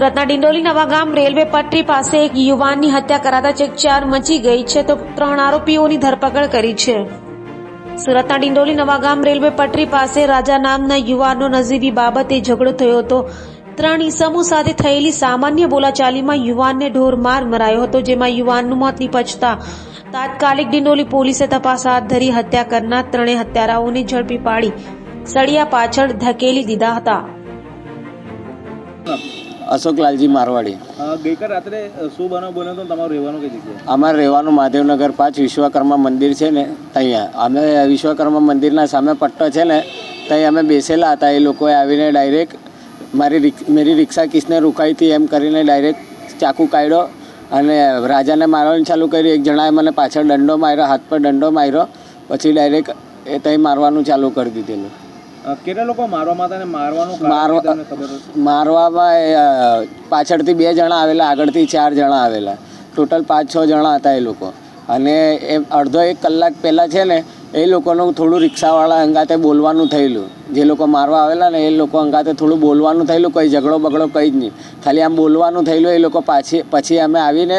સુરતના ડિંડોલી નવાગામ રેલવે પટરી પાસે એક યુવાનની હત્યા કરાતા ચકચાર મચી ગઈ છે તો 3 આરોપીઓની ધરપકડ કરી છે। સુરતના ડિંડોલી નવાગામ રેલવે પટરી પાસે રાજા નામના યુવાનનો નજીવી બાબતે ઝઘડો થયો હતો। 3 ઈસમો સાથે થયેલી સામાન્ય બોલાચાલીમાં યુવાનને ઢોરમાર મરાયો હતો, જેમાં યુવાનનું મોત નિપજતા તાત્કાલિક ડિંડોલી પોલીસે તપાસ હાથ ધરી હત્યા કરનાર 3 હત્યારાઓને ઝડપી પાડી સળિયા પાછળ ધકેલી દીધા હતા। અશોક લાલજી મારવાડી। ગઈકાલ રાત્રે શું બનાવ બન્યો તો તમારું રહેવાનું કઈ જગ્યાએ? અમારે રહેવાનું મહાદેવનગર 5 વિશ્વકર્મા મંદિર છે ને ત્યાં। અમે વિશ્વકર્મા મંદિરના સામે પટ્ટો છે ને ત્યાં અમે બેસેલા હતા। એ લોકોએ આવીને ડાયરેક્ટ મેરી રિક્ષા કિસને રૂકાઈ હતી એમ કરીને ડાયરેક્ટ ચાકુ કાઢ્યો અને રાજાને મારવાનું ચાલુ કર્યું। એક જણાએ મને પાછળ દંડો માર્યો, હાથ પર દંડો માર્યો, પછી ડાયરેક્ટ એ ત્યાં મારવાનું ચાલુ કરી દીધેલું। કેટલા લોકો મારવામાં હતા અને મારવાનું કારણ તમને ખબર હતી? મારવામાં પાછળથી 2 જણા આવેલા, આગળથી 4 જણા આવેલા, ટોટલ 5-6 જણા હતા એ લોકો। અને એ અડધો 1 કલાક પહેલાં છે ને એ લોકોનું થોડું રિક્ષાવાળા અંગાતે બોલવાનું થયેલું। જે લોકો મારવા આવેલા ને એ લોકો અંગાતે થોડું બોલવાનું થયેલું, કંઈ ઝઘડો બગડો કંઈ જ નહીં, ખાલી આમ બોલવાનું થયેલું। એ લોકો પછી અમે આવીને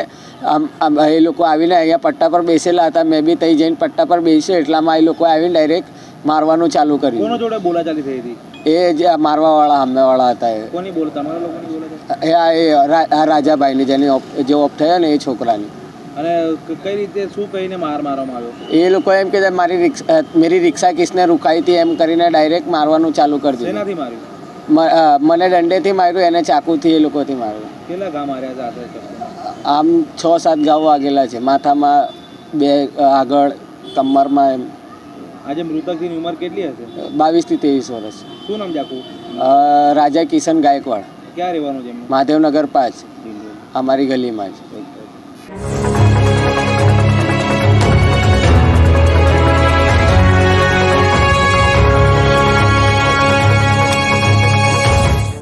એ લોકો આવીને અહીંયા પટ્ટા પર બેસેલા હતા। મેં બી ત્યાં જઈને પટ્ટા પર બેસ્યો, એટલામાં એ લોકો આવીને ડાયરેક્ટ મારવાનું ચાલુ કર્યું। કોનો જોડે બોલાચાલી થઈ હતી? એ જે મારવાવાળા સામેવાળા હતા એ કોની બોલ? તમારા લોકોની બોલાચાલી? એ રાજાભાઈની જેની જે ઓફ થયો ને એ છોકરાની। અને કઈ રીતે શું કહીને મારવામાં આવ્યો? એ લોકો એમ કે મેરી રિક્ષા કિસને રૂકાઈ હતી એમ કરીને ડાયરેક્ટ મારવાનું ચાલુ કરી દીધું। શેનાથી માર્યું? મને દંડેથી માર્યું, એને ચાકુથી એ લોકોથી માર્યું। કેટલા ઘા માર્યા હતા? આમ 6-7 ઘાવ વાગેલા છે, માથામાં 2 આગળ, કમરમાં એમ। આજે મૃતકની ઉંમર કેટલી હશે? 22 થી 23 વર્ષ। શું નામ જાકુ? રાજા કિશન ગાયકવાડ। ક્યાં રહેવાનું છે? મહાદેવનગર 5 અમારી ગલીમાં જ।